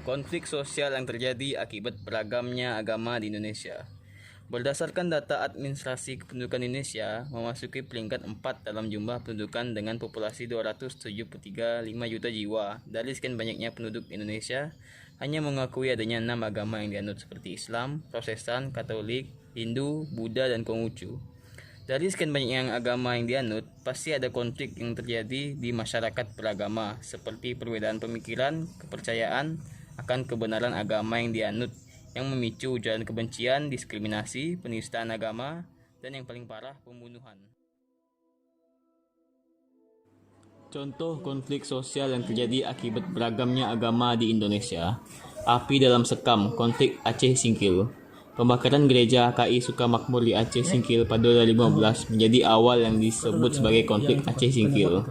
Konflik sosial yang terjadi akibat beragamnya agama di Indonesia. Berdasarkan data Administrasi Kependudukan Indonesia, memasuki peringkat 4 dalam jumlah pendudukan dengan populasi 273,5 juta jiwa. Dari sekian banyaknya penduduk Indonesia, hanya mengakui adanya 6 agama yang dianut seperti Islam, Protestan, Katolik, Hindu, Buddha, dan Konghucu. Dari sekian banyaknya agama yang dianut, pasti ada konflik yang terjadi di masyarakat beragama, seperti perbedaan pemikiran, kepercayaan akan kebenaran agama yang dianut, yang memicu ujaran kebencian, diskriminasi, penistaan agama, dan yang paling parah, pembunuhan. Contoh konflik sosial yang terjadi akibat beragamnya agama di Indonesia. Api dalam sekam, konflik Aceh Singkil. Pembakaran gereja KI Sukamakmur di Aceh Singkil pada 2015 menjadi awal yang disebut sebagai konflik Aceh Singkil.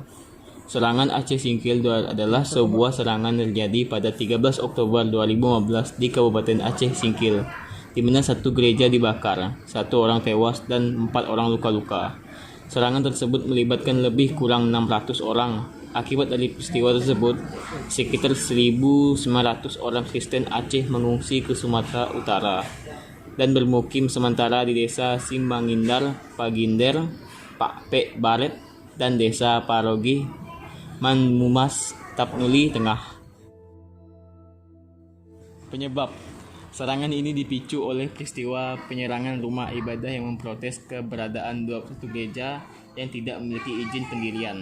Serangan Aceh Singkil adalah sebuah serangan yang terjadi pada 13 Oktober 2015 di Kabupaten Aceh Singkil, di mana satu gereja dibakar, 1 orang tewas dan 4 orang luka-luka. Serangan tersebut melibatkan lebih kurang 600 orang. Akibat dari peristiwa tersebut, sekitar 1.900 orang Kristen Aceh mengungsi ke Sumatera Utara dan bermukim sementara di desa Simbangindar, Paginder, Pakpe Baret, dan desa Parogi, Manmumas, Tapnuli Tengah. Penyebab serangan ini dipicu oleh peristiwa penyerangan rumah ibadah yang memprotes keberadaan 21 gereja yang tidak memiliki izin pendirian.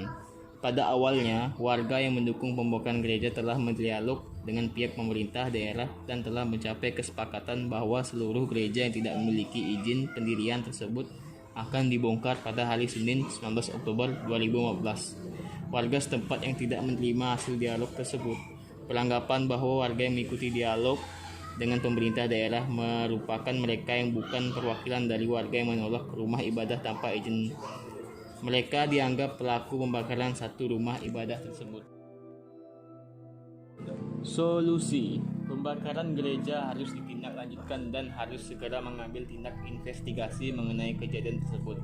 Pada awalnya, warga yang mendukung pembongkaran gereja telah berdialog dengan pihak pemerintah daerah dan telah mencapai kesepakatan bahwa seluruh gereja yang tidak memiliki izin pendirian tersebut akan dibongkar pada hari Senin 19 Oktober 2015. Warga setempat yang tidak menerima hasil dialog tersebut beranggapan bahwa warga yang mengikuti dialog dengan pemerintah daerah merupakan mereka yang bukan perwakilan dari warga yang menolak rumah ibadah tanpa izin. Mereka dianggap pelaku pembakaran satu rumah ibadah tersebut. Solusi: pembakaran gereja harus ditindaklanjutkan dan harus segera mengambil tindak investigasi mengenai kejadian tersebut,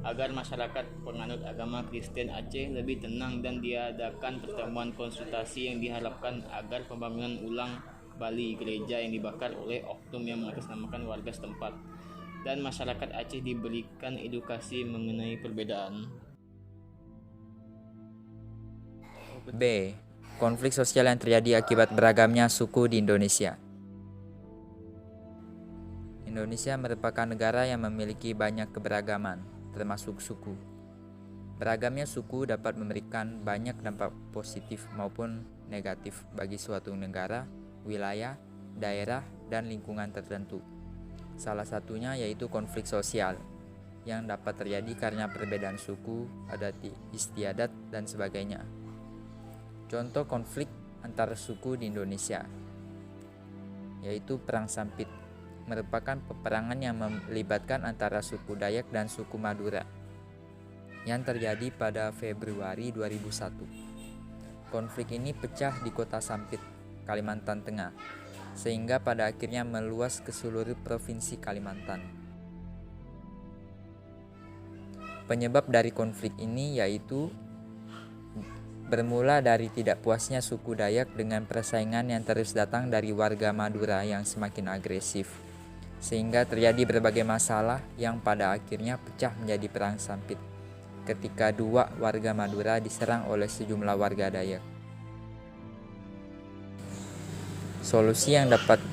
agar masyarakat penganut agama Kristen Aceh lebih tenang dan diadakan pertemuan konsultasi yang diharapkan agar pembangunan ulang Bali gereja yang dibakar oleh oknum yang mengatasnamakan warga setempat dan masyarakat Aceh diberikan edukasi mengenai perbedaan. B. Konflik sosial yang terjadi akibat beragamnya suku di Indonesia. Indonesia merupakan negara yang memiliki banyak keberagaman, termasuk suku. Beragamnya suku dapat memberikan banyak dampak positif maupun negatif bagi suatu negara, wilayah, daerah, dan lingkungan tertentu. Salah satunya yaitu konflik sosial yang dapat terjadi karena perbedaan suku, adat istiadat, dan sebagainya. Contoh konflik antar suku di Indonesia yaitu Perang Sampit, merupakan peperangan yang melibatkan antara suku Dayak dan suku Madura yang terjadi pada Februari 2001. Konflik ini pecah di kota Sampit, Kalimantan Tengah, sehingga pada akhirnya meluas ke seluruh provinsi Kalimantan. Penyebab dari konflik ini yaitu bermula dari tidak puasnya suku Dayak dengan persaingan yang terus datang dari warga Madura yang semakin agresif, sehingga terjadi berbagai masalah yang pada akhirnya pecah menjadi Perang Sampit ketika 2 warga Madura diserang oleh sejumlah warga Dayak. Solusi yang dapat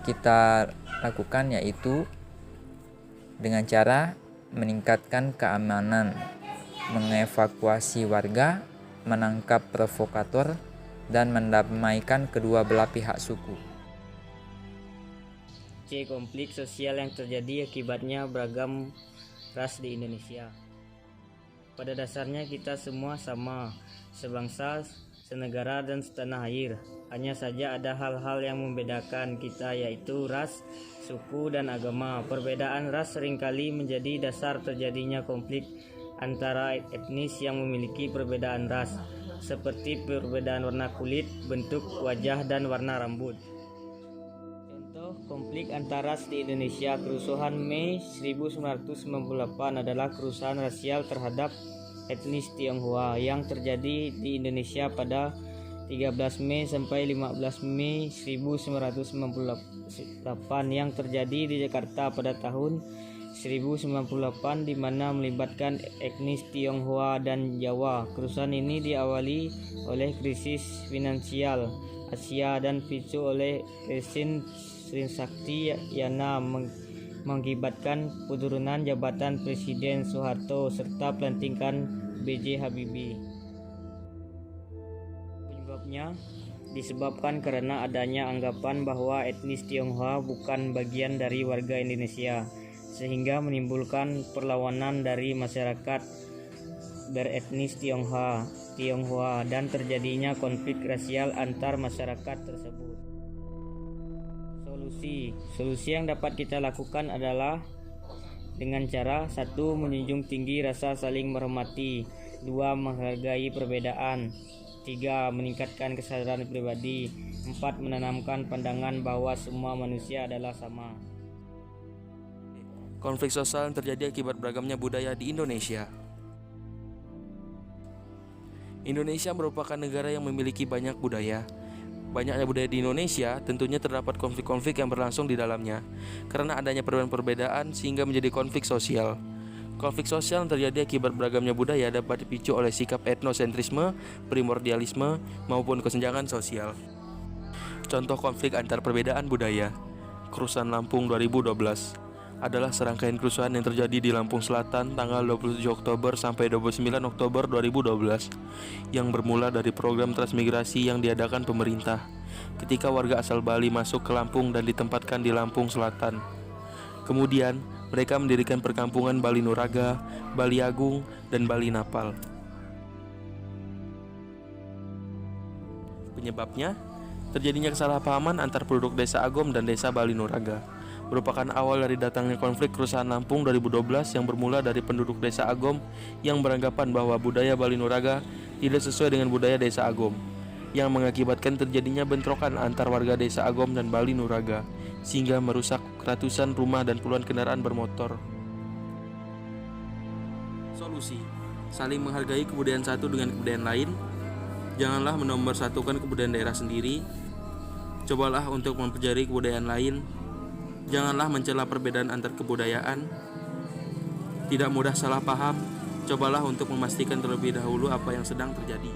kita lakukan yaitu dengan cara meningkatkan keamanan, mengevakuasi warga, menangkap provokator, dan mendamaikan kedua belah pihak suku. C. Konflik sosial yang terjadi akibatnya beragam ras di Indonesia. Pada dasarnya kita semua sama, sebangsa, senegara, dan setanah air. Hanya saja ada hal-hal yang membedakan kita, yaitu ras, suku, dan agama. Perbedaan ras seringkali menjadi dasar terjadinya konflik antara etnis yang memiliki perbedaan ras, seperti perbedaan warna kulit, bentuk wajah, dan warna rambut. Contoh konflik antar ras di Indonesia. Kerusuhan Mei 1998 adalah kerusuhan rasial terhadap etnis Tionghoa yang terjadi di Indonesia pada 13 Mei sampai 15 Mei 1998 yang terjadi di Jakarta pada tahun 1098 di mana melibatkan etnis Tionghoa dan Jawa. Kerusuhan ini diawali oleh krisis finansial Asia dan dipicu oleh Rezim Sri Sakti Yana mengakibatkan penurunan jabatan Presiden Soeharto serta pelantikan B.J. Habibie. Penyebabnya disebabkan karena adanya anggapan bahwa etnis Tionghoa bukan bagian dari warga Indonesia, sehingga menimbulkan perlawanan dari masyarakat beretnis Tionghoa dan terjadinya konflik rasial antar masyarakat tersebut. Solusi yang dapat kita lakukan adalah dengan cara 1. Menjunjung tinggi rasa saling menghormati, 2. Menghargai perbedaan, 3. Meningkatkan kesadaran pribadi, 4. Menanamkan pandangan bahwa semua manusia adalah sama. Konflik sosial yang terjadi akibat beragamnya budaya di Indonesia. Indonesia merupakan negara yang memiliki banyak budaya. Banyaknya budaya di Indonesia tentunya terdapat konflik-konflik yang berlangsung di dalamnya karena adanya perbedaan-perbedaan sehingga menjadi konflik sosial. Konflik sosial yang terjadi akibat beragamnya budaya dapat dipicu oleh sikap etnosentrisme, primordialisme, maupun kesenjangan sosial. Contoh konflik antar perbedaan budaya. Kerusuhan Lampung 2012 adalah serangkaian kerusuhan yang terjadi di Lampung Selatan tanggal 27 Oktober sampai 29 Oktober 2012 yang bermula dari program transmigrasi yang diadakan pemerintah ketika warga asal Bali masuk ke Lampung dan ditempatkan di Lampung Selatan. Kemudian, mereka mendirikan perkampungan Bali Nuraga, Bali Agung, dan Bali Napal. Penyebabnya, terjadinya kesalahpahaman antar penduduk Desa Agom dan Desa Bali Nuraga merupakan awal dari datangnya konflik kerusuhan Lampung 2012 yang bermula dari penduduk Desa Agom yang beranggapan bahwa budaya Bali Nuraga tidak sesuai dengan budaya Desa Agom, yang mengakibatkan terjadinya bentrokan antar warga Desa Agom dan Bali Nuraga sehingga merusak ratusan rumah dan puluhan kendaraan bermotor. Solusi: saling menghargai kebudayaan satu dengan kebudayaan lain. Janganlah menomorsatukan kebudayaan daerah sendiri. Cobalah untuk mempelajari kebudayaan lain. Janganlah mencela perbedaan antar kebudayaan. Tidak mudah salah paham. Cobalah untuk memastikan terlebih dahulu apa yang sedang terjadi.